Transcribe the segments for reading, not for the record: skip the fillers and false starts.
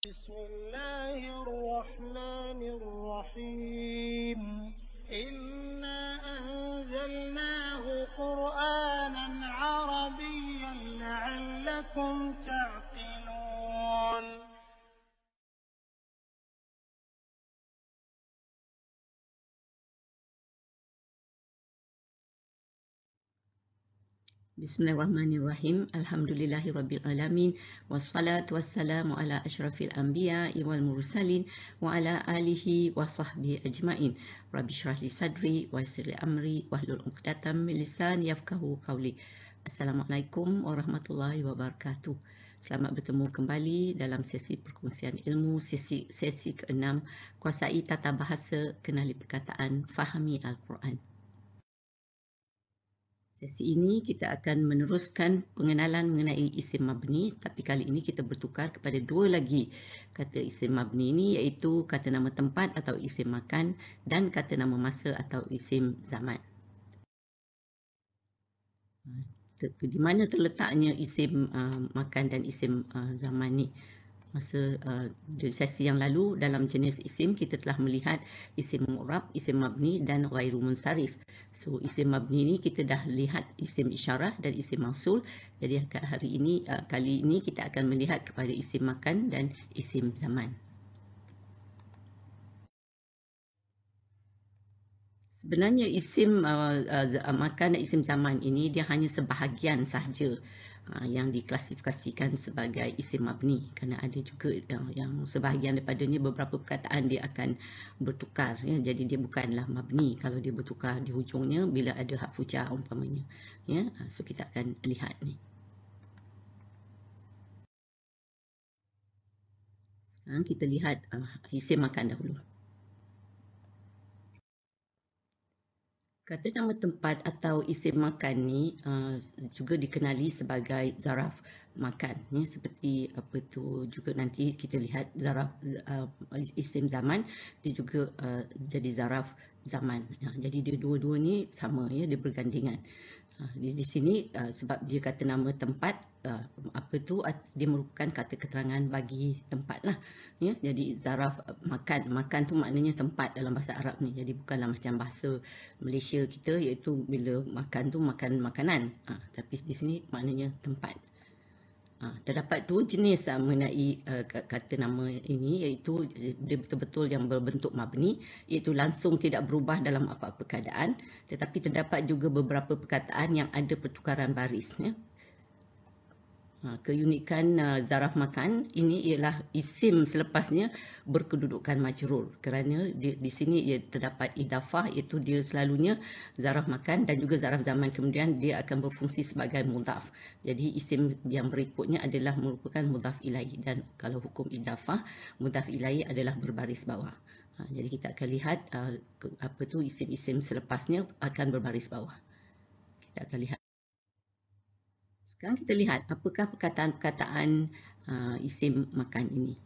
بسم الله الرحمن الرحيم إنا أنزلناه قرآنا عربيا لعلكم تعقلون. Bismillahirrahmanirrahim. Alhamdulillahirrabbilalamin. Wassalatu wassalamu ala asyrafil anbiya wal mursalin wa ala alihi wa sahbihi ajmain. Rabbi syrah li sadri wa yassir li amri wahlul 'uqdatam min lisani yafqahu qawli. Assalamualaikum warahmatullahi wabarakatuh. Selamat bertemu kembali dalam sesi perkongsian ilmu sesi ke-6, kuasai tata bahasa, kenali perkataan, fahami Al-Quran. Sesi ini kita akan meneruskan pengenalan mengenai isim mabni, tapi kali ini kita bertukar kepada dua lagi kata isim mabni ini, iaitu kata nama tempat atau isim makan dan kata nama masa atau isim zaman. Di mana terletaknya isim makan dan isim zaman ni? Masa di sesi yang lalu dalam jenis isim kita telah melihat isim mu'rab, isim mabni dan ghairu munsharif. So isim mabni ni kita dah lihat isim isyarah dan isim mausul. Jadi hari ini kali ini kita akan melihat kepada isim makan dan isim zaman. Sebenarnya isim makan dan isim zaman ini dia hanya sebahagian sahaja yang diklasifikasikan sebagai isim mabni, kerana ada juga yang sebahagian daripadanya beberapa perkataan dia akan bertukar, ya. Jadi dia bukanlah mabni kalau dia bertukar di hujungnya bila ada harfu jar umpamanya, ya. So kita akan lihat ni. Sekarang kita lihat isim makan dahulu. Kata nama tempat atau isim makan ni juga dikenali sebagai zaraf makan, ya. Seperti apa tu juga nanti kita lihat zaraf isim zaman dia juga jadi zaraf zaman. Jadi dia dua-dua ni sama, ya, dia bergandingan. Di sini sebab dia kata nama tempat, apa tu dia merupakan kata keterangan bagi tempat lah, ya. Jadi zaraf makan tu maknanya tempat dalam bahasa Arab ni. Jadi bukanlah macam bahasa Malaysia kita iaitu bila makan tu makan makanan, tapi di sini maknanya tempat. Terdapat dua jenis mengenai kata nama ini, iaitu dia betul-betul yang berbentuk mabni, iaitu langsung tidak berubah dalam apa-apa keadaan, tetapi terdapat juga beberapa perkataan yang ada pertukaran baris, ya. Keunikan zaraf makan ini ialah isim selepasnya berkedudukan majrur, kerana di sini ia terdapat idafah, iaitu dia selalunya zaraf makan, dan juga zaraf zaman kemudian dia akan berfungsi sebagai mudhaf. Jadi isim yang berikutnya adalah merupakan mudhaf ilaih, dan kalau hukum idafah, mudhaf ilaih adalah berbaris bawah. Jadi kita akan lihat apa tu isim-isim selepasnya akan berbaris bawah. Kita akan lihat. Sekarang kita lihat apakah perkataan-perkataan isim makan ini.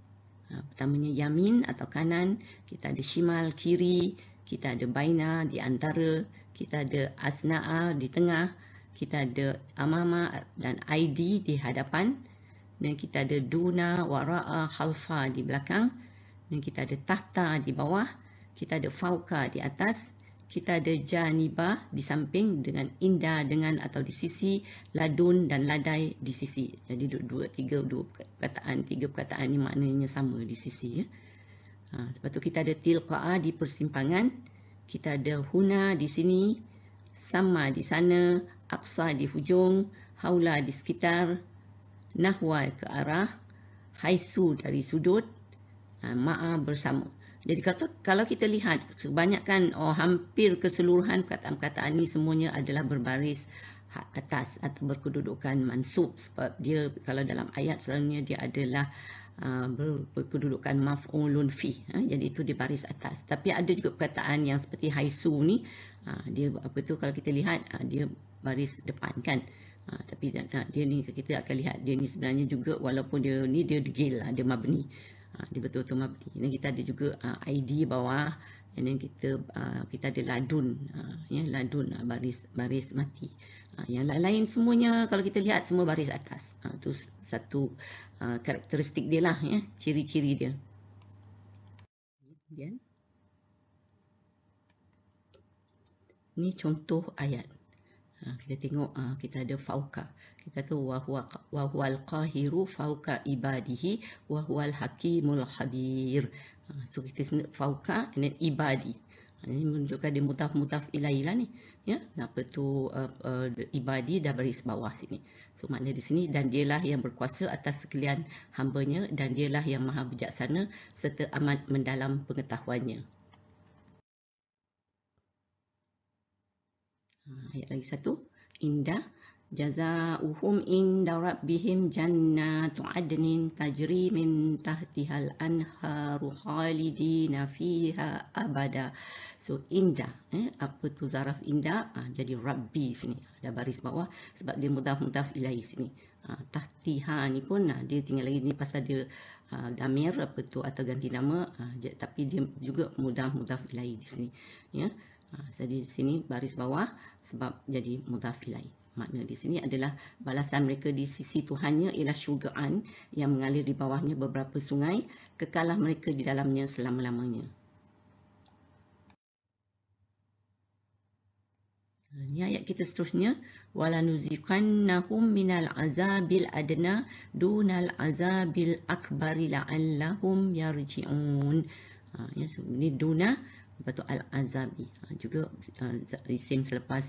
Pertamanya yamin atau kanan, kita ada shimal kiri, kita ada baina di antara, kita ada asna'a di tengah, kita ada amama dan aidi di hadapan, dan kita ada duna, wara'a, khalfa di belakang, dan kita ada tahta di bawah, kita ada fauqa di atas, kita ada janibah di samping, dengan inda dengan atau di sisi, ladun dan ladai di sisi. Jadi tiga perkataan ni maknanya sama di sisi, ya. Lepas tu kita ada tilqa'a di persimpangan, kita ada huna di sini, sama di sana, aqsa di hujung, haula di sekitar, nahwa ke arah, haisu dari sudut, ma'a bersama. Jadi kalau kita lihat kebanyakan hampir keseluruhan perkataan-perkataan ini semuanya adalah berbaris atas atau berkedudukan mansub, sebab dia kalau dalam ayat selalunya dia adalah berkedudukan maf'ulun fi, jadi itu di baris atas. Tapi ada juga perkataan yang seperti haisu ni, dia apa tu kalau kita lihat dia baris depan, kan. Tapi dia ni kita akan lihat dia ni sebenarnya juga walaupun dia ni dia degil, dia mabni. Dia betul-betul mabni. Dan kita ada juga ID bawah, dan kita ada ladun, ya, ladun baris mati. Yang lain semuanya kalau kita lihat semua baris atas. Tu satu karakteristik dia lah, ya, ciri-ciri dia. Kemudian ni contoh ayat. Kita tengok, kita ada fauka. Kita kata wa huwal qahiru fauka ibadihi wa huwal hakimul khabir. So kita fauka dan ibadi. Ini menunjukkan dia mudhaf ilaih lah ni, ya. Apa tu ibadi dah baris bawah sini. So makna di sini, dan dialah yang berkuasa atas sekalian hambanya, dan dialah yang maha bijaksana serta amat mendalam pengetahuannya. Ayat lagi satu. Indah jazaa'uhum inda rabbihim jannatu adnin tajri min tahtihal anharu khalidina fiha abada. So indah, apa tu zaraf indah? Jadi rabbi sini ada baris bawah sebab dia mudhaf ilaih sini. Tahtiha ni pun dia tinggal lagi ni pasal dia damir apa tu atau ganti nama, tapi dia juga mudhaf ilaih di sini, ya. Jadi di sini baris bawah sebab jadi mudhaf ilaih. Makna di sini adalah balasan mereka di sisi Tuhannya ialah syurgaan yang mengalir di bawahnya beberapa sungai, kekalah mereka di dalamnya selama-lamanya. Ini ayat kita seterusnya. وَلَنُذِيقَنَّهُمْ مِنَ الْعَذَابِ الْأَدْنَى دُونَ الْعَذَابِ الْأَكْبَرِ لَعَلَّهُمْ يَرْجِعُونَ. Ini duna, lepas tu al-azabi. Juga isim selepas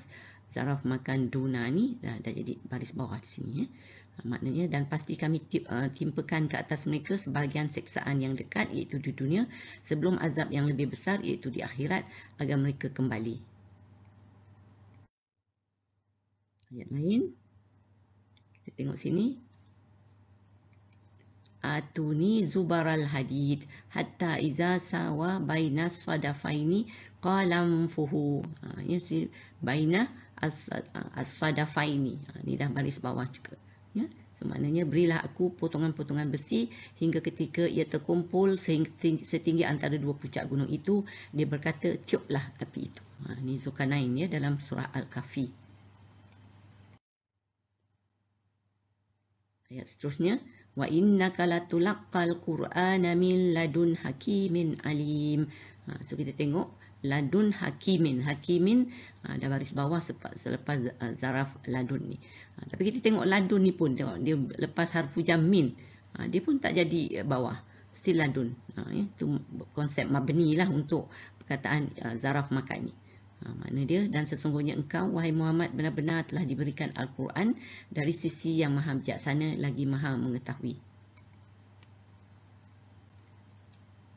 zaraf makan duna ni dah jadi baris bawah di sini, ya. Maknanya, dan pasti kami timpakan ke atas mereka sebahagian siksaan yang dekat iaitu di dunia sebelum azab yang lebih besar iaitu di akhirat agar mereka kembali. Ayat lain kita tengok sini. Atuni zubaral hadid hatta iza sawa baina sadafaini qalam fuhu. Ya, si baina as-sadafaini. Ini dah baris bawah juga, ya. So maknanya berilah aku potongan-potongan besi hingga ketika ia terkumpul setinggi antara dua puncak gunung itu, dia berkata tiuplah api itu. Ini Zulkarnain, ya, dalam surah Al-Kahfi. Ayat seterusnya, wa innaka latulaqqal qur'ana min ladun hakimin alim. So kita tengok ladun hakimin, dah baris bawah selepas zaraf ladun ni. Tapi kita tengok ladun ni pun tengok dia lepas harfu jam min, dia pun tak jadi bawah, still ladun. Itu konsep mabni lah untuk perkataan zaraf makan ni. Makna dia, dan sesungguhnya engkau wahai Muhammad benar-benar telah diberikan Al-Quran dari sisi yang maha bijaksana lagi maha mengetahui.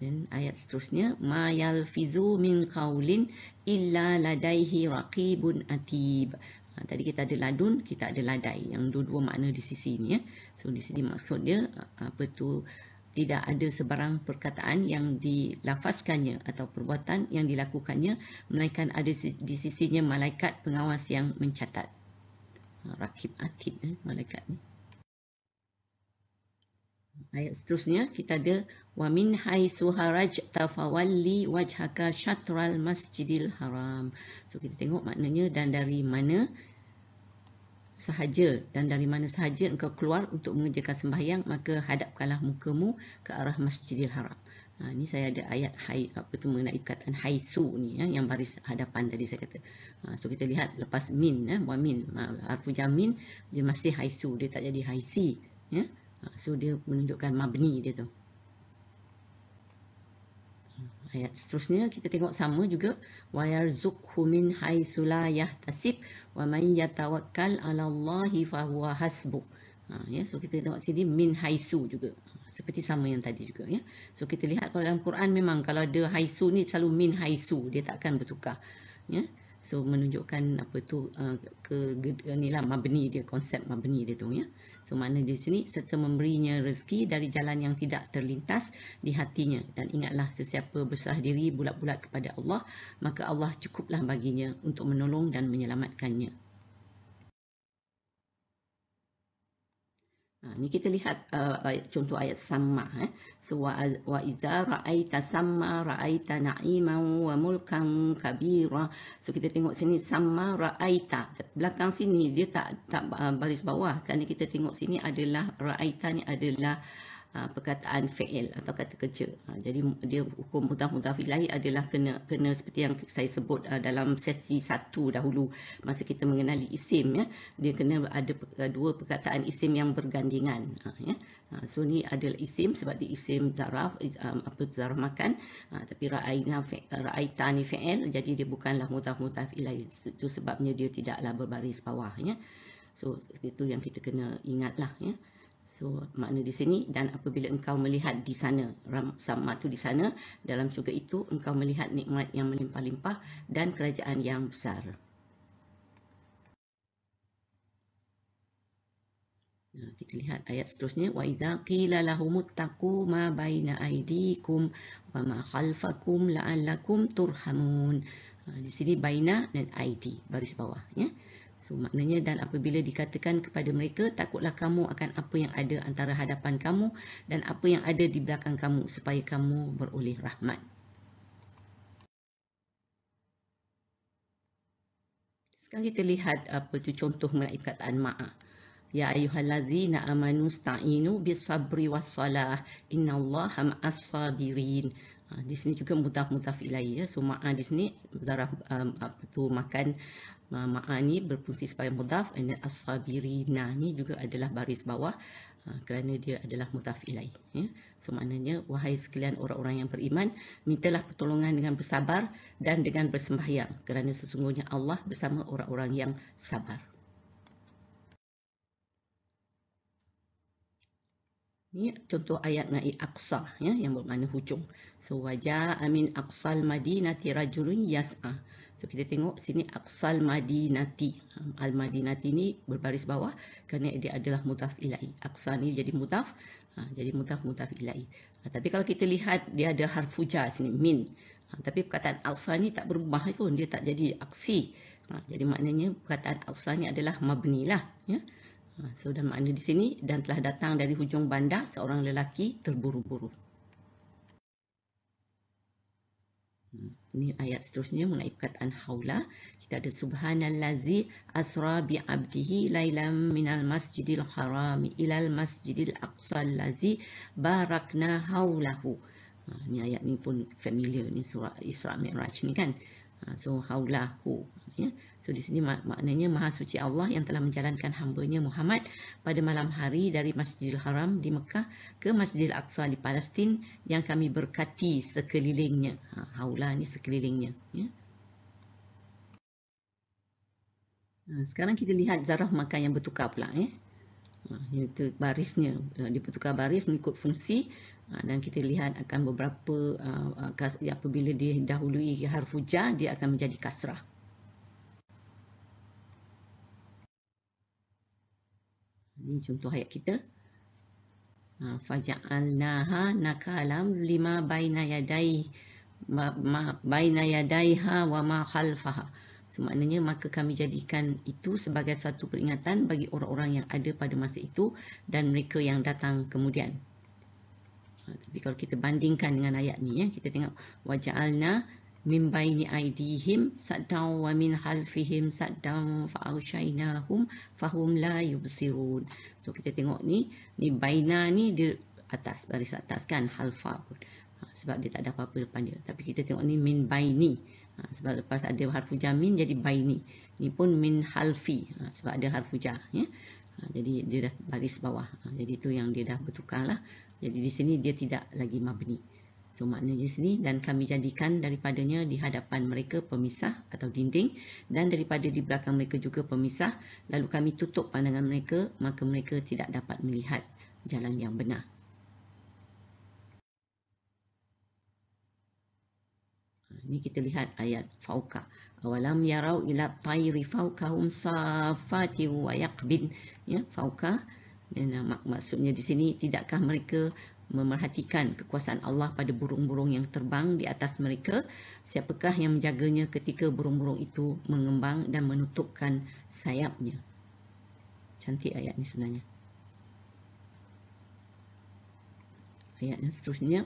Dan ayat seterusnya, ma yalfizu min qaulin illa ladaihi raqibun atib. Tadi kita ada ladun, kita ada ladai, yang dua-dua makna di sisi ni, ya. So di sini maksud dia apa tu, tidak ada sebarang perkataan yang dilafazkannya atau perbuatan yang dilakukannya melainkan ada di sisinya malaikat pengawas yang mencatat. Raqib atid, malaikat ni. Ayat seterusnya kita ada wa min haitsu harajta fawalli wajhaka syatral masjidil haram. So kita tengok maknanya, dan dari mana sahaja engkau keluar untuk mengerjakan sembahyang, maka hadapkanlah mukamu ke arah Masjidil Haram. Ini saya ada ayat mengenai perkataan haisu ni, ya, yang baris hadapan tadi saya kata. So kita lihat lepas min, wa min, harfu jam min, dia masih haisu, dia tak jadi haisi, ya. So dia menunjukkan mabni dia tu. Ayat seterusnya kita tengok sama juga, wa yarzuqhu min haitsu la yahtasib wa may yatawakkal 'ala Allahi fa huwa hasbuh. Ya, so kita tengok sini min haitsu juga, seperti sama yang tadi juga, ya. So kita lihat kalau dalam Quran memang kalau ada haitsu ni selalu min haitsu, dia takkan bertukar, ya. So menunjukkan apa tu inilah mabni dia, konsep mabni dia tu, ya. So makna di sini serta memberinya rezeki dari jalan yang tidak terlintas di hatinya, dan ingatlah sesiapa berserah diri bulat-bulat kepada Allah, maka Allah cukuplah baginya untuk menolong dan menyelamatkannya. Ni kita lihat contoh ayat sama. So, wa iza ra'aita sama ra'aita na'iman wa mulkan kabira. So kita tengok sini sama ra'aita. Belakang sini dia tak baris bawah. Kerana kita tengok sini adalah ra'aita ni adalah perkataan fi'il atau kata kerja. Jadi dia hukum mudhaf ilaih adalah kena seperti yang saya sebut dalam sesi 1 dahulu masa kita mengenali isim, ya. Dia kena ada dua perkataan isim yang bergandingan, ya. So ni adalah isim sebab dia isim zaraf, zaraf makan, tapi ra'aita ni fi'il, jadi dia bukanlah mudhaf ilaih. Itu sebabnya dia tidaklah berbaris bawah, ya. So itu yang kita kena ingatlah, ya. So, makna di sini, dan apabila engkau melihat di sana, sama tu di sana, dalam syurga itu engkau melihat nikmat yang melimpah-limpah dan kerajaan yang besar. Kita lihat ayat seterusnya. Wa iza qila lahumuttaqu ma baina aydikum wa ma khalfakum la'allakum turhamun. Di sini baina dan aidi, baris bawah, ya. So, maknanya, dan apabila dikatakan kepada mereka, takutlah kamu akan apa yang ada antara hadapan kamu dan apa yang ada di belakang kamu, supaya kamu beroleh rahmat. Sekarang kita lihat apa tu contoh mengenai perkataan ma'a. Ya ayyuhallazina amanu sta'inu bis-sabri was-salah innallaha ma'as-sabirin. Di sini juga mudhaf ilaih, ya. So ma'a di sini zaraf apa tu makan, ma'a ni berfungsi sebagai mudhaf, dan as-sabirina ni juga adalah baris bawah kerana dia adalah mudhaf ilaih, ya. So maknanya, wahai sekalian orang-orang yang beriman, mintalah pertolongan dengan bersabar dan dengan bersembahyang, kerana sesungguhnya Allah bersama orang-orang yang sabar. Ini contoh ayat mengenai aqsa, ya, yang bermakna hujung. So waja'a min aqsal madinati rajulun yas'a. So kita tengok sini aqsal madinati. Al-madinati ni berbaris bawah kerana dia adalah mudhaf ilaih. Aqsa ni jadi mudhaf, jadi mudhaf ilaih. Tapi kalau kita lihat dia ada harfu jar sini min. Tapi perkataan aqsa ni tak berubah pun, dia tak jadi aksi. Jadi maknanya perkataan aqsa ni adalah mabni lah, ya. So, dan makna di sini, dan telah datang dari hujung bandar seorang lelaki terburu-buru. Ini ayat seterusnya mengenai perkataan haula. Kita ada subhanallazi asra bi'abdihi lailam minal masjidil harami ilal masjidil aqsal lazi barakna haulahu. Ini ayat ni pun familiar, ni surah Isra Mi'raj ni kan. So haulahu, ya. So di sini maknanya Maha Suci Allah yang telah menjalankan hamba-Nya Muhammad pada malam hari dari Masjidil Haram di Mekah ke Masjidil Aqsa di Palestin yang kami berkati sekelilingnya. Haula ni sekelilingnya, ya. Sekarang kita lihat zaraf makan yang bertukar pula, ya. Itu barisnya dipertukar baris mengikut fungsi, dan kita lihat akan beberapa apabila dia dahului harfu jar, dia akan menjadi kasrah. Ini contoh ayat kita. Faja'alnaha nakalam lima baina yadaiha wa ma khalfaha. So, maknanya maka kami jadikan itu sebagai satu peringatan bagi orang-orang yang ada pada masa itu dan mereka yang datang kemudian. Tapi kalau kita bandingkan dengan ayat ni, ya, kita tengok waja'alna min baini aidihim saddan wa min khalfihim saddan fa'aghshaynahum fahum la yubsirun. So kita tengok ni baina ni di atas, baris atas kan, halfa pun. Sebab dia tak ada apa-apa depan dia. Tapi kita tengok ni min baini. Sebab lepas ada harfu jar min jadi baini. Ni pun min halfi, sebab ada harfu jar, ya. Jadi dia dah baris bawah. Jadi itu yang dia dah bertukar lah. Jadi di sini dia tidak lagi mabni. So maknanya di sini, dan kami jadikan daripadanya di hadapan mereka pemisah atau dinding, dan daripada di belakang mereka juga pemisah, lalu kami tutup pandangan mereka, maka mereka tidak dapat melihat jalan yang benar. Ini kita lihat ayat fauqa. Awalam yarau ila tayri fauqahum safati wa yaqbin. Ya, fauqa. Dan maksudnya di sini, tidakkah mereka memerhatikan kekuasaan Allah pada burung-burung yang terbang di atas mereka? Siapakah yang menjaganya ketika burung-burung itu mengembang dan menutupkan sayapnya? Cantik ayat ni sebenarnya. ayat yang seterusnya,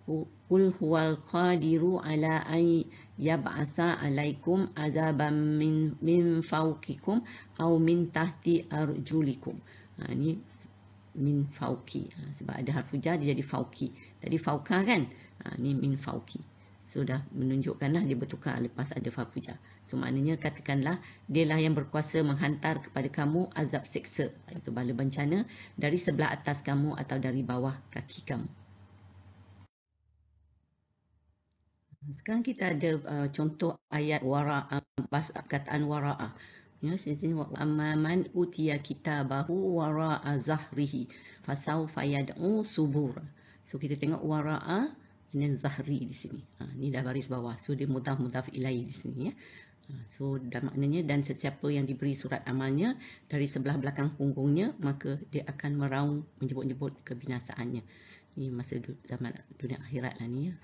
qul huwal qadiru ala an yab'asa alaikum azaban min fawqikum aw min tahti arjulikum. Ini min fauki, sebab ada harfu jar dia jadi fauki. Tadi fauka kan, ni min fauki. So dah menunjukkanlah dia bertukar lepas ada harfu jar. So maknanya katakanlah dialah yang berkuasa menghantar kepada kamu azab seksa, itu bala bencana, dari sebelah atas kamu atau dari bawah kaki kamu. Sekarang kita ada contoh ayat wara'a, perkataan wara'a. Ya, sini man utiya kitabahu wara'a zahrihi fasawfa yad'u subura. So kita tengok wara'a dan zahri di sini. Ni dah baris bawah. So dia mudhaf ilaih di sini ya. So dan maknanya dan sesiapa yang diberi surat amalnya dari sebelah belakang punggungnya, maka dia akan meraung menyebut-nyebut kebinasaannya. Ni masa zaman dunia akhirat lah ni ya.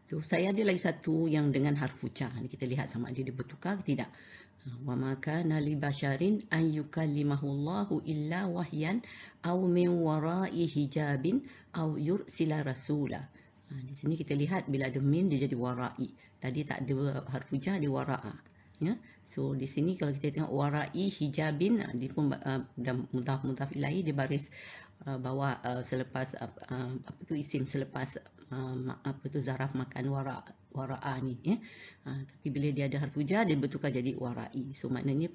So, saya ada lagi satu yang dengan harfu jar. Kita lihat sama ada dia bertukar ke tidak. Wa ma kana li basharin an yukallimahullahu illa wahyan aw min wara'i hijabin aw yursila rasula. Di sini kita lihat bila ada min dia jadi wara'i. Tadi tak ada harfu jar, dia wara'a. Ya. So di sini kalau kita tengok wara'i hijabin, dia pun mudhaf ilaih, dia baris bawah selepas apa tu isim selepas apa tu zaraf makan wara'a ni ya. Tapi bila dia ada harfu jar dia bertukar jadi wara'i. So maknanya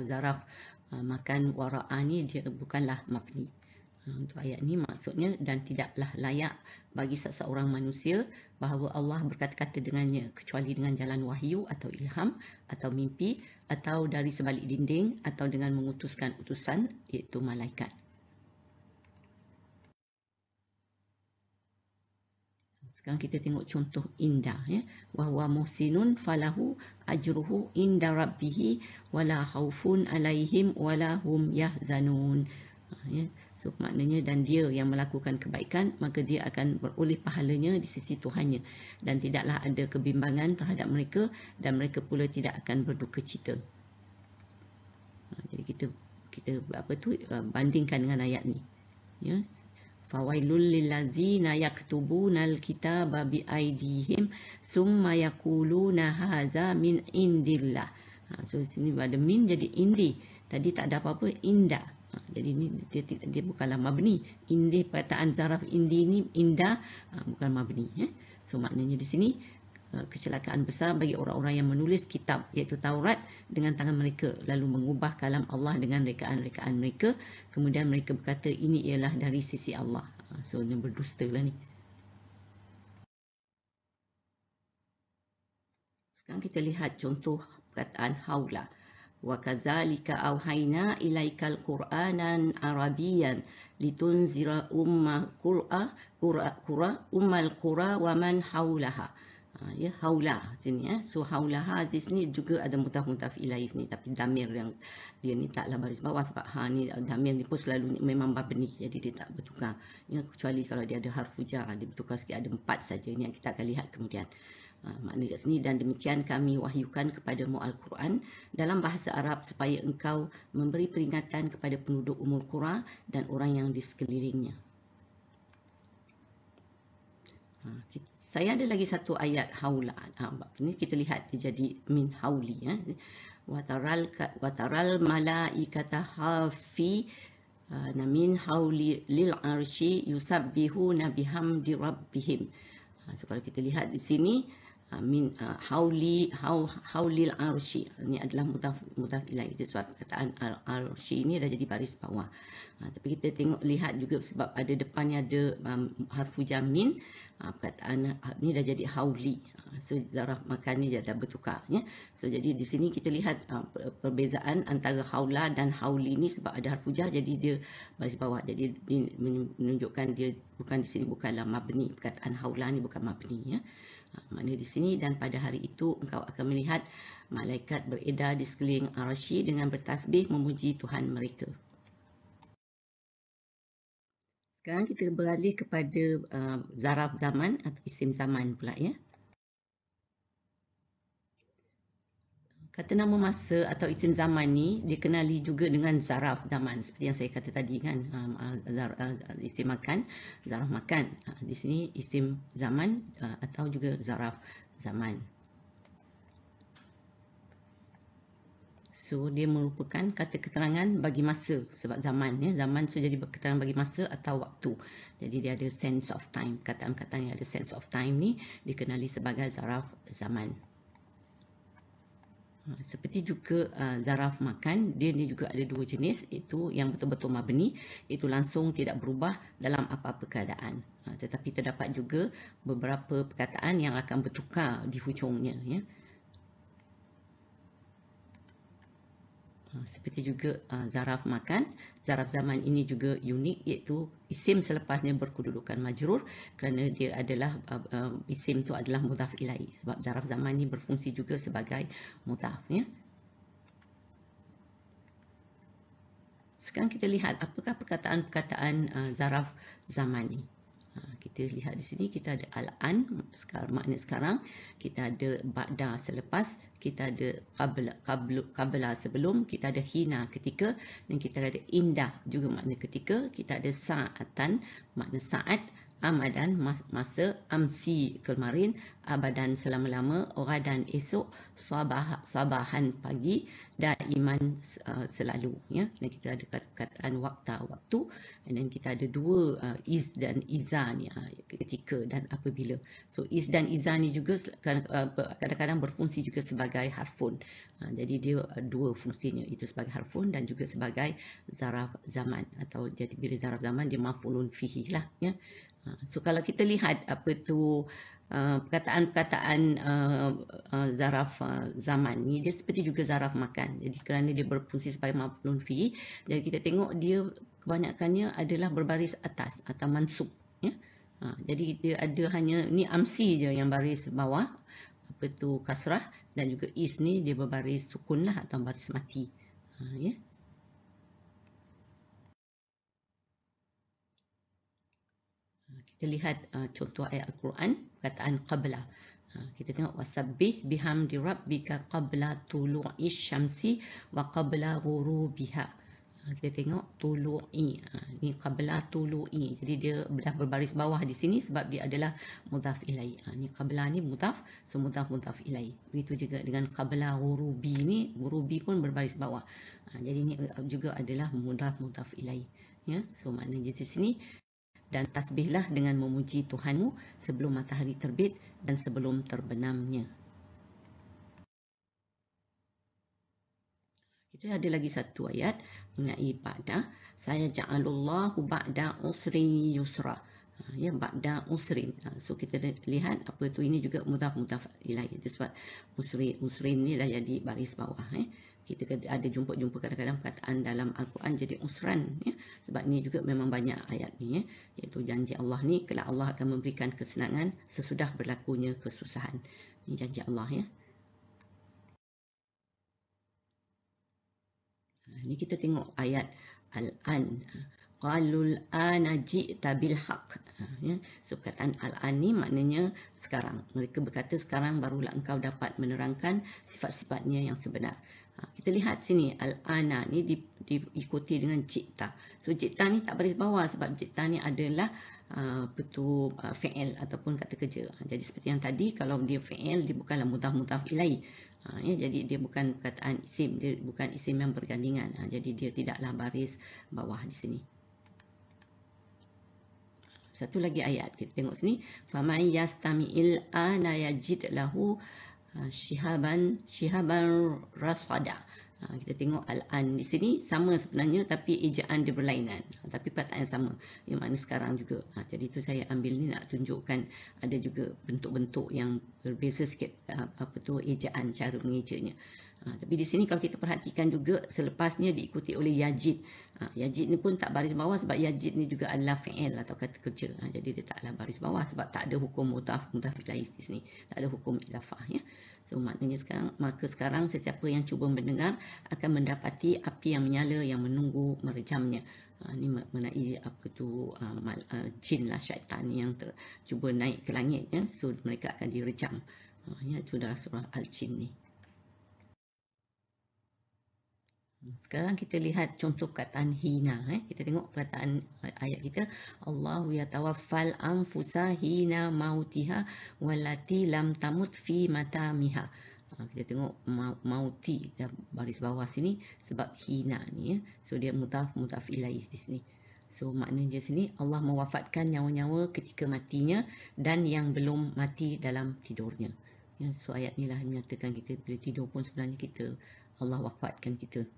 zaraf makan wara'a ni dia bukanlah mabni. Untuk ayat ni maksudnya, dan tidaklah layak bagi seseorang manusia bahawa Allah berkata-kata dengannya kecuali dengan jalan wahyu atau ilham atau mimpi atau dari sebalik dinding atau dengan mengutuskan utusan iaitu malaikat. Sekarang kita tengok contoh indah ya. Wa huwa muhsinun falahu ajruhu inda rabbih wala khaufun alaihim wala hum yahzanun. Ya. So maknanya dan dia yang melakukan kebaikan maka dia akan beroleh pahalanya di sisi Tuhannya dan tidaklah ada kebimbangan terhadap mereka dan mereka pula tidak akan berduka cita. Jadi kita apa tu bandingkan dengan ayat ni. Ya. Fawailul lillazina yaktubunal kitaba biaidihim summa yaquluna hadza min indillah. So sini ada min jadi indi. Tadi tak ada apa-apa indah. Jadi ni dia bukanlah mabni. Indi perkataan zaraf indi ni indah bukan mabni ya. So maknanya di sini kecelakaan besar bagi orang-orang yang menulis kitab iaitu Taurat dengan tangan mereka lalu mengubah kalam Allah dengan rekaan-rekaan mereka, kemudian mereka berkata ini ialah dari sisi Allah. So dia berdusta lah ni. Sekarang kita lihat contoh perkataan haula. Wa kadzalika auhayna ilaikal qur'anan arabiyyan litunzira ummal qura wa man haulaha. Ya, haula sini ya. So haulaha di sini juga ada mudhaf ilaih sini, tapi damir yang dia ni taklah baris bawah sebab ni damir ni pun selalu memang mabni, jadi dia tak bertukar. Ya, kecuali kalau dia ada harfu jar, dia bertukar sikit, ada 4 saja. Ini yang kita akan lihat kemudian. Makna kat sini, dan demikian kami wahyukan kepadamu Al-Quran dalam bahasa Arab supaya engkau memberi peringatan kepada penduduk Ummul Qura dan orang yang di sekelilingnya. Saya ada lagi satu ayat haula. Ini kita lihat dia jadi min hauli ya. Wataral malaikata hafi min hauli lil arshi yusabbihuna bihamdi rabbihim. So kalau kita lihat di sini min haulil arshi, ini adalah mudhaf ilaih, sebab perkataan arshi ini dah jadi baris bawah. Tapi kita lihat juga sebab ada depannya ada harfu jar min, perkataan ni dah jadi hauli. So zaraf makan ni dah bertukar ya. So jadi di sini kita lihat perbezaan antara haula dan hauli ni, sebab ada harfu jar jadi dia baris bawah. Jadi menunjukkan dia bukan di sini bukanlah mabni, perkataan haula ni bukan mabni ya. Maknanya di sini, dan pada hari itu engkau akan melihat malaikat beredar di sekeliling arsy dengan bertasbih memuji Tuhan mereka. Sekarang kita beralih kepada zaraf zaman atau isim zaman pula ya. Kata nama masa atau isim zaman ni dikenali juga dengan zaraf zaman, seperti yang saya kata tadi kan, isim makan, zaraf makan. Di sini isim zaman atau juga zaraf zaman. So dia merupakan kata keterangan bagi masa, sebab zaman ya, zaman so jadi keterangan bagi masa atau waktu. Jadi dia ada sense of time. Perkataan-perkataan yang ada sense of time ni dikenali sebagai zaraf zaman. Seperti juga zaraf makan, dia ni juga ada dua jenis, itu yang betul-betul mabni, itu langsung tidak berubah dalam apa-apa keadaan. Tetapi terdapat juga beberapa perkataan yang akan bertukar di hujungnya ya. Seperti juga zaraf makan, zaraf zaman ini juga unik, iaitu isim selepasnya berkedudukan majrur kerana dia adalah isim tu adalah mudhaf ilaih, sebab zaraf zaman ini berfungsi juga sebagai mudhaf ya. Sekarang kita lihat apakah perkataan-perkataan zaraf zaman ni. Kita lihat di sini kita ada al-an, makna sekarang, kita ada ba'da selepas, kita ada qabla sebelum, kita ada hina ketika, dan kita ada indah juga makna ketika, kita ada sa'atan makna saat, amadan masa, amsi kemarin, abadan selama-lama, ghadan esok, sabahan pagi, daiman selalu ya. Dan kita ada perkataan waktu, dan kita ada dua is dan iza ni, ketika dan apabila. So is dan iza ni juga kadang-kadang berfungsi juga sebagai harfun. Jadi dia dua fungsinya, itu sebagai harfun dan juga sebagai zaraf zaman, atau jadi bila zaraf zaman dia maf'ulun fihi lah ya. So kalau kita lihat apa tu perkataan-perkataan zaraf zaman ni, dia seperti juga zaraf makan. Jadi kerana dia berfungsi sebagai maf'ulun fihi, jadi kita tengok dia kebanyakannya adalah berbaris atas atau mansub ya. Jadi dia ada hanya ni amsi je yang baris bawah, apa tu kasrah, dan juga is ni dia berbaris sukun lah atau baris mati ya. Kita lihat contoh ayat Al-Quran, perkataan qabla. Kita tengok wasabbih bihamdi rabbika qabla tulu'i syamsi wa qabla ghurubiha. Kita tengok tulu'i, ni qabla tulu'i. Jadi dia dah berbaris bawah di sini sebab dia adalah mudhaf ilaih. Ni qabla ni mudhaf, so mudhaf ilaih. Begitu juga dengan qabla ghurubi ni, ghurubi pun berbaris bawah. Jadi ni juga adalah mudhaf ilaih. Ya, so maknanya di sini, dan tasbihlah dengan memuji Tuhanmu sebelum matahari terbit dan sebelum terbenamnya. Kita ada lagi satu ayat mengenai ba'da. Saya ja'alullahu ba'da usri yusra. Ya, ba'da usrin. So kita lihat apa tu, ini juga mudhaf ilaih. Itu sebab usrin ni dah jadi baris bawah. Kita ada jumpa kadang-kadang perkataan dalam Al-Quran jadi usran ya. Sebab ni juga memang banyak ayat ni ya. Iaitu janji Allah ni, kelak Allah akan memberikan kesenangan sesudah berlakunya kesusahan. Ini janji Allah ya. Ni kita tengok ayat al-an. Qalul ana ji'ta bil haqq. Ya. So perkataan al-an ni maknanya sekarang. Mereka berkata sekarang barulah engkau dapat menerangkan sifat-sifatnya yang sebenar. Kita lihat sini al-ana ni diikuti dengan ji'ta. So ji'ta ni tak baris bawah sebab ji'ta ni adalah fi'il ataupun kata kerja. Jadi seperti yang tadi, kalau dia fi'il, dia bukanlah mudhaf ilaih. Ya, jadi dia bukan perkataan isim, dia bukan isim yang bergandingan. Jadi dia tidaklah baris bawah di sini. Satu lagi ayat, kita tengok sini. Faman yastami'il ana yajid lahu shihaban rasada. Kita tengok al-an di sini sama sebenarnya, tapi ejaan dia berlainan, tapi perkataan yang sama, yang mana sekarang juga. Jadi itu saya ambil ni nak tunjukkan ada juga bentuk-bentuk yang berbeza sikit, apa tu ejaan, cara mengejanya. Tapi di sini kalau kita perhatikan juga selepasnya diikuti oleh yajid. Yajid ni pun tak baris bawah sebab yajid ni juga adalah fi'il atau kata kerja. Jadi dia taklah baris bawah sebab tak ada hukum mudhaf ilaih di sini. Tak ada hukum idafah ya. So maknanya sekarang sesiapa yang cuba mendengar akan mendapati api yang menyala yang menunggu merejamnya. Ini mengenai apa tu jin lah, syaitan yang cuba naik ke langit ya. So mereka akan direjam. Ya, itu adalah surah Al-Jin ni. Sekarang kita lihat contoh perkataan hina. Kita tengok perkataan ayat kita. Allahu yatawaffal anfusa hina mautiha wallati lam tamut fi matamiha. Kita tengok mauti baris bawah sini sebab hina ni. So dia mudhaf ilaih di sini. So maknanya sini Allah mewafatkan nyawa-nyawa ketika matinya dan yang belum mati dalam tidurnya. So ayat ni lah menyatakan kita bila tidur pun sebenarnya kita Allah wafatkan kita.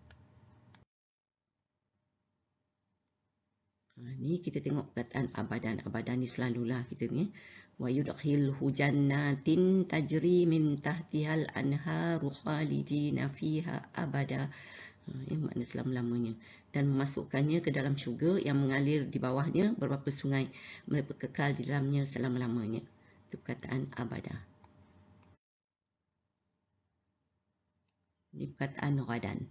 Ni kita tengok perkataan abadan. Abadan ni selalulah kita ni. Wa yudkhilhu jannatin tajri min tahtihal anharu khalidina fiha abada. Makna selama-lamanya. Dan memasukkannya ke dalam syurga yang mengalir di bawahnya beberapa sungai. Mereka kekal di dalamnya selama-lamanya. Itu perkataan abada. Ini perkataan ghadan.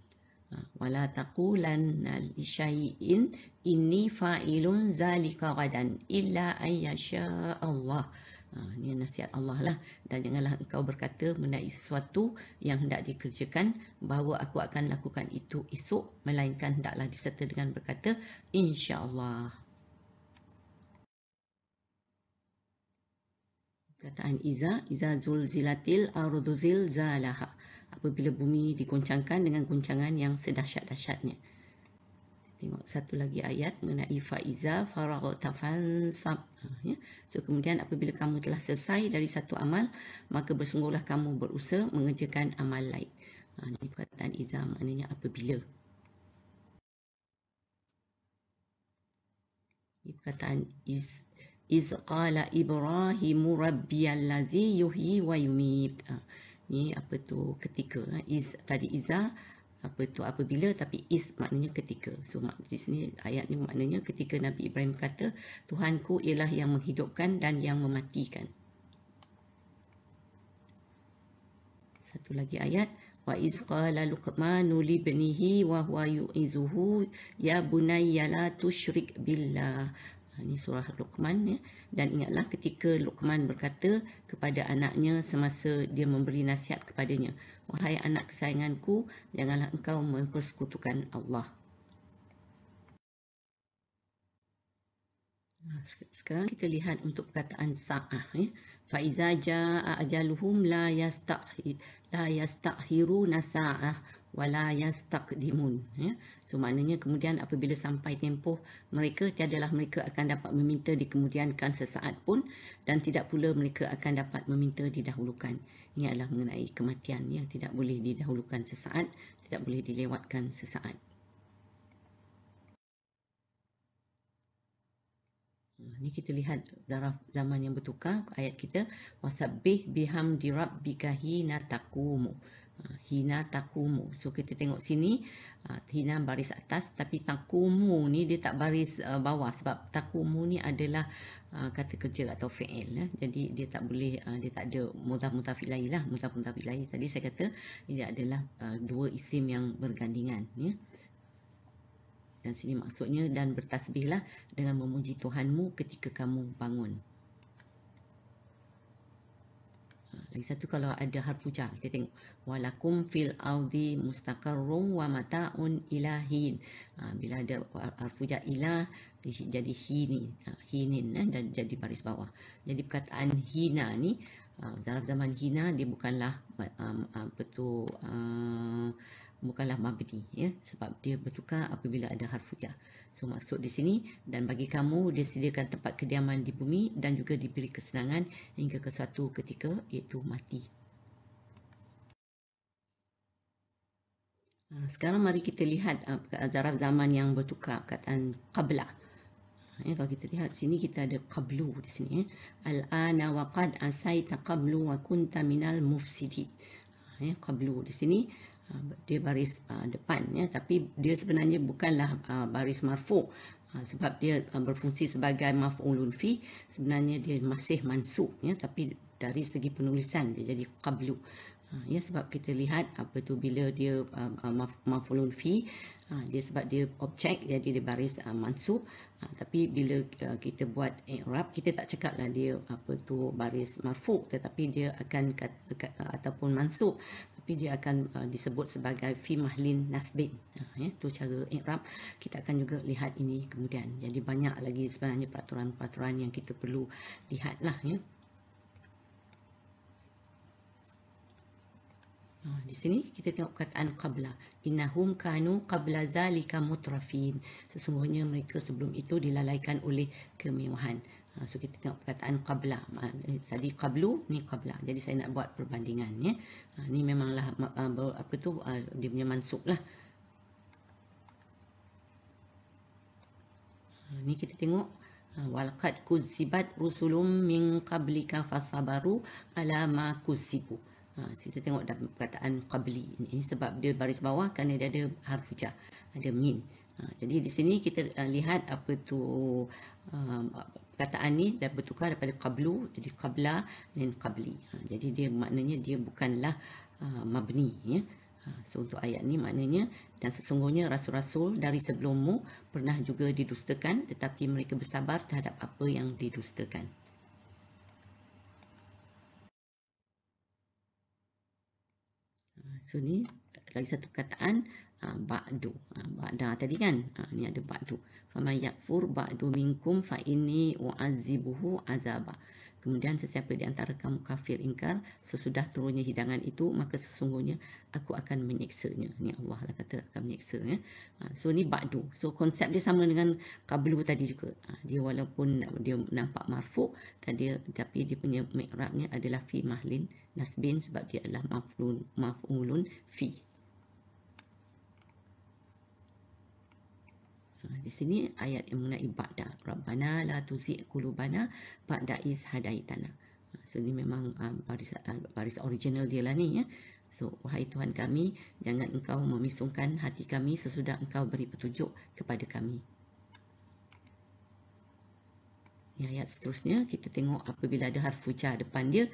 Wala taqulanna li syai'in inni fa'ilun zalika ghadan illa ayyasha Allah. Ini nasihat Allah lah. Dan janganlah engkau berkata mengenai sesuatu yang hendak dikerjakan bahawa aku akan lakukan itu esok, melainkan hendaklah diserta dengan berkata insya-Allah. Perkataan iza zulzilatil ardu zilzalaha. Apabila bumi digoncangkan dengan goncangan yang sedahsyat-dahsyatnya. Tengok satu lagi ayat mengenai faiza faraghta fansab. So kemudian apabila kamu telah selesai dari satu amal, maka bersungguhlah kamu berusaha mengerjakan amal lain. Ini perkataan iza maknanya apabila. Ini perkataan iz qala Ibrahimu rabbiyallazi yuhyi wa yumit. Ni apa tu ketika. Is tadi iza apa tu apabila, tapi is maknanya ketika. So di sini ayat ni maknanya ketika Nabi Ibrahim kata Tuhanku ialah yang menghidupkan dan yang mematikan. Satu lagi ayat wa iz qala luqmanu li ibnihi wa huwa yu'izuhu ya bunayya la tusyrik billah. Ini surah Luqman ya. Dan ingatlah ketika Luqman berkata kepada anaknya semasa dia memberi nasihat kepadanya, wahai anak kesayanganku, janganlah engkau mempersekutukan Allah. Sekarang kita lihat untuk perkataan sa'ah ya. Fa iza jaa ajaluhum la yastakhiruna sa'ah wa la yastaqdimun ya. So maknanya kemudian apabila sampai tempoh mereka, tiadalah mereka akan dapat meminta dikemudiankan sesaat pun, dan tidak pula mereka akan dapat meminta didahulukan. Ini adalah mengenai kematian ya, tidak boleh didahulukan sesaat, tidak boleh dilewatkan sesaat. Ini kita lihat zaraf zaman yang bertukar. Ayat kita wasabbih bihamdi rabbika hina taqumu. Hina taqumu. So kita tengok sini hina baris atas, tapi taqumu ni dia tak baris bawah, sebab taqumu ni adalah kata kerja atau fi'il. Jadi dia tak boleh, dia tak ada mudhaf ilaih lah. Mudhaf ilaih tadi saya kata ini adalah dua isim yang bergandingan ya. Dan sini maksudnya dan bertasbihlah dengan memuji Tuhanmu ketika kamu bangun. Lagi satu kalau ada harfu jar, kita tengok walakum fil ardi mustaqarrun wa mata'un ilahin. Bila ada harfu jar ilah jadi hinin dan jadi baris bawah. Jadi perkataan hina ni zaraf zaman hina dia bukanlah bukanlah mabni ya, sebab dia bertukar apabila ada harfu jar. So maksud di sini, dan bagi kamu disediakan tempat kediaman di bumi dan juga diberi kesenangan hingga ke suatu ketika iaitu mati. Sekarang mari kita lihat zaraf zaman yang bertukar, perkataan qabla. Ya, kalau kita lihat sini kita ada qablu di sini ya. Al-ana wa qad asaita qablu wa kunta minal mufsidin. Ya, qablu di sini dia baris depan ya, tapi dia sebenarnya bukanlah baris marfu, sebab dia berfungsi sebagai maf'ulun fi. Sebenarnya dia masih mansub ya, tapi dari segi penulisan dia jadi qablu. Ya, sebab kita lihat apa tu bila dia maf'ulun fi, dia sebab dia objek jadi dia baris mansub. Tapi bila kita buat i'rab, kita tak cakap lah dia apa tu baris marfu', tetapi dia akan ataupun mansub, tapi dia akan disebut sebagai fi mahlin nasbin. Ya, tu cara i'rab. Kita akan juga lihat ini kemudian. Jadi banyak lagi sebenarnya peraturan-peraturan yang kita perlu lihatlah, ya. Di sini kita tengok perkataan qabla. Innahum kanu qabla zalika mutrafin. Sesungguhnya mereka sebelum itu dilalaikan oleh kemewahan. So kita tengok perkataan qabla. Tadi qablu, ni qabla. Jadi saya nak buat perbandingan, ya. Ni memanglah apa tu dia punya mansub lah. Ni kita tengok walaqad kuzibat rusulum min qablika fasabaru ala ma kuzibu. Kita tengok dalam perkataan qabli ini sebab dia baris bawah kerana dia ada harfu jar, ada min. Jadi di sini kita lihat apa tu perkataan ni dah bertukar daripada qablu jadi qabla dan qabli. Jadi dia maknanya dia bukanlah mabni, ya. So untuk ayat ni maknanya dan sesungguhnya rasul-rasul dari sebelummu pernah juga didustakan tetapi mereka bersabar terhadap apa yang didustakan. So ni lagi satu perkataan ba'du. Ba'da tadi kan. Ni ada ba'du. Faman yakfur ba'du minkum fa inni u'azzibuhu azaba. Kemudian sesiapa di antara kamu kafir ingkar sesudah turunnya hidangan itu maka sesungguhnya aku akan menyiksanya. Ni Allah lah kata akan menyiksa, ya. So ni ba'du. So konsep dia sama dengan qablu tadi juga. Dia walaupun dia nampak marfu' tapi dia punya mi'rabnya adalah fi mahlin nasbin sebab dia adalah maf'ulun fi. Di sini ayat yang mengenai ba'da. Rabbana la tuzigh qulubana ba'da iz hadaitana. So ni memang baris original dia lah ni, ya. So wahai Tuhan kami, jangan engkau memisungkan hati kami sesudah engkau beri petunjuk kepada kami. Ni ayat seterusnya kita tengok apabila ada harfu jar depan dia,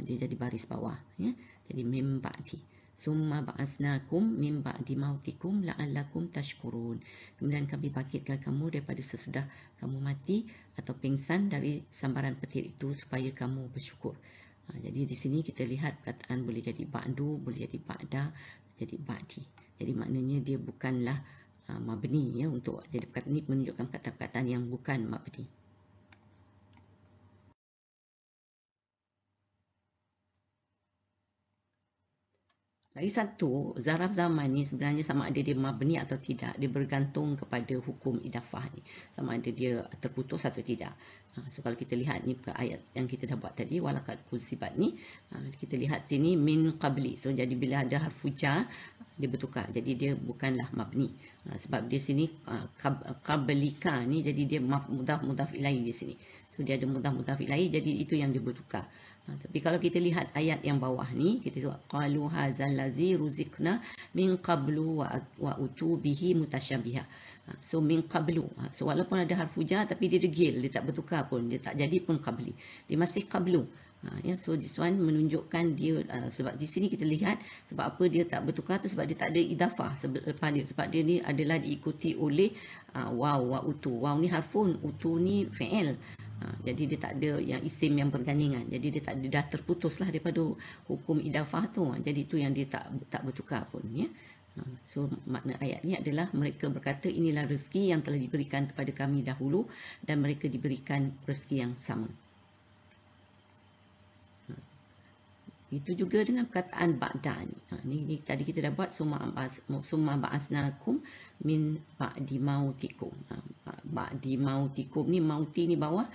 dia jadi baris bawah, ya. Jadi mim ba'di. Summa ba'asnakum min ba'di mautikum la'allakum tashkurun. Kemudian kami bangkitkan kamu daripada sesudah kamu mati atau pingsan dari sambaran petir itu supaya kamu bersyukur. Jadi di sini kita lihat perkataan boleh jadi ba'du, boleh jadi ba'da, jadi ba'di. Jadi maknanya dia bukanlah mabni, ya. Untuk jadi perkataan ini menunjukkan perkataan yang bukan mabni. Lagi satu, zaraf zaman ni sebenarnya sama ada dia mabni atau tidak. Dia bergantung kepada hukum idafah ni. Sama ada dia terputus atau tidak. So kalau kita lihat ni ke ayat yang kita dah buat tadi, walaqad kuzibat ni, kita lihat sini min qabli. So jadi bila ada harfu jar, dia bertukar. Jadi dia bukanlah mabni. Sebab dia sini qablika ni jadi dia mudhaf ilaih di sini. So dia ada mudhaf ilaih, jadi itu yang dia bertukar. Tapi kalau kita lihat ayat yang bawah ni, kita tengok qalu hadzal ladzi ruziqna min qablu wa utu bihi mutasyabiha. So min qablu. So walaupun ada harfu jar tapi dia degil, dia tak bertukar pun, dia tak jadi pun qabli. Dia masih qablu. Ya, so this one menunjukkan dia sebab di sini kita lihat sebab apa dia tak bertukar tu sebab dia tak ada idafah selepas dia, sebab dia ni adalah diikuti oleh waw wa utu. Waw ni harfun, utu ni fi'il. Jadi dia tak ada yang isim yang bergandingan. Jadi dia dah terputuslah daripada hukum idafah tu. Jadi itu yang dia tak bertukar pun, ya. So makna ayat ni adalah mereka berkata inilah rezeki yang telah diberikan kepada kami dahulu dan mereka diberikan rezeki yang sama. Itu juga dengan perkataan ba'da ni. Ni tadi kita dah buat summa ba'asnakum min ba'di mautikum. Ba'di mautikum ni, mauti ni bawah,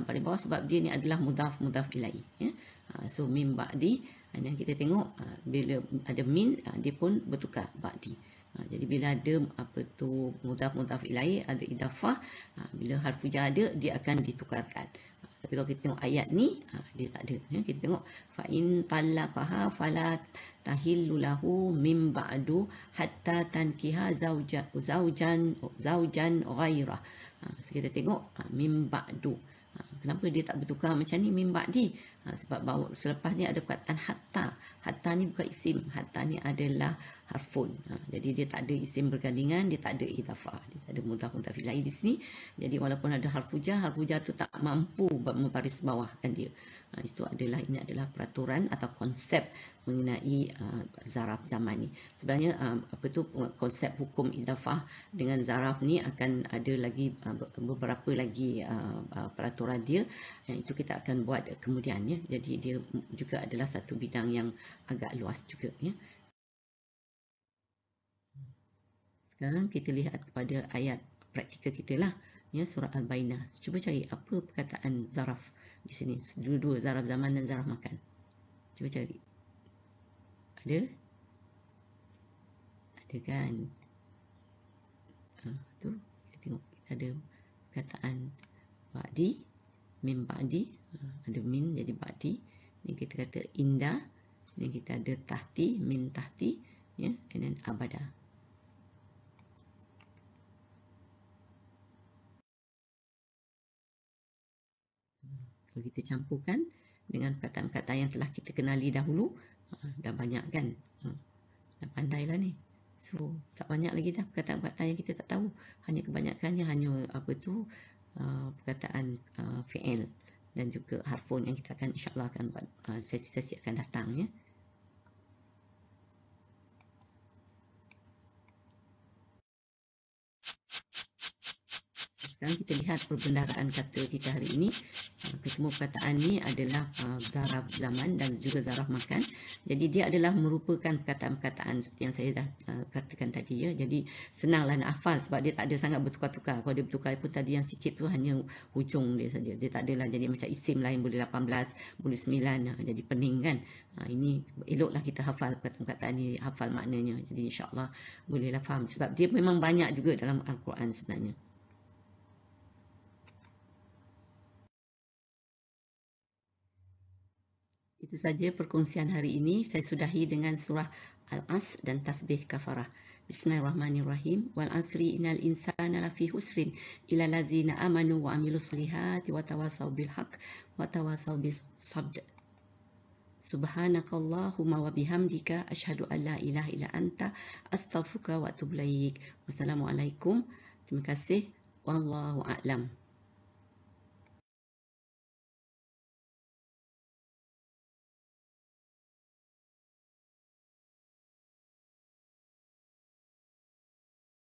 paling bawah sebab dia ni adalah mudhaf ilaih, ya. So min ba'di, dan kita tengok bila ada min dia pun bertukar ba'di. Jadi bila ada apa tu mudhaf ilaih, ada idafah, bila harfu jar ada dia akan ditukarkan. Tapi kalau kita tengok ayat ni, dia tak ada, ya. Kita tengok fa in talaqaha fala tahillu lahu min ba'du hatta tankiha zaujan ghairah. So kita tengok min ba'du. Kenapa dia tak bertukar macam ni min ba'di? Sebab selepas ni ada perkataan hatta. Hatta ni bukan isim, hatta ni adalah harfun. Jadi dia tak ada isim bergandingan, dia tak ada idafah, dia tak ada mudhaf ilaih di sini. Jadi walaupun ada harfu jar tu tak mampu membaris bawahkan dia. Ini adalah peraturan atau konsep mengenai zaraf zaman ni. Sebenarnya konsep hukum idafah dengan zaraf ni akan ada lagi beberapa lagi peraturan dia. Itu kita akan buat kemudian ya. Jadi dia juga adalah satu bidang yang agak luas juga ya. Sekarang kita lihat kepada ayat praktikal kita lah ya, surah Al-Bainah. Cuba cari apa perkataan zaraf di sini. Dua-dua, zaraf zaman dan zaraf makan. Cuba cari. Ada? Ada kan? Tu kita tengok kita ada perkataan ba'di, min ba'di, ada min jadi ba'di. Ni kita kata indah. Ni kita ada tahti, min tahti ya, and then abada. Kalau kita campurkan dengan perkataan-perkataan yang telah kita kenali dahulu, dah banyak kan? Dah pandailah ni. So, tak banyak lagi dah perkataan-perkataan yang kita tak tahu. Hanya kebanyakannya hanya perkataan fi'il dan juga harfun yang kita akan insya-Allah akan buat sesi-sesi akan datang ya. Sekarang kita lihat perbendaharaan kata kita hari ini. Kesemua perkataan ni adalah zaraf zaman dan juga zaraf makan. Jadi dia adalah merupakan perkataan-perkataan seperti yang saya dah katakan tadi ya. Jadi senanglah nak hafal sebab dia tak ada sangat bertukar-tukar. Kalau dia bertukar pun tadi yang sikit tu hanya hujung dia saja. Dia tak adalah jadi macam isim lain boleh 18, boleh 9 jadi pening kan. Ini eloklah kita hafal perkataan-perkataan ni, hafal maknanya. Jadi insya-Allah bolehlah faham sebab dia memang banyak juga dalam Al-Quran sebenarnya. Itu saja perkongsian hari ini. Saya sudahi dengan surah Al-As dan tasbih kafarah. Bismillahirrahmanirrahim. Wal asri innal insana lafi husrin illa allazina amanu wa amilus solihati wa tawasaw bil haqq wa tawasaw bis sabr. Subhanakallahumma wa bihamdika asyhadu an la ilaha illa anta astaghfiruka wa atubu ilaik. Wassalamualaikum. Terima kasih. Wallahu a'lam.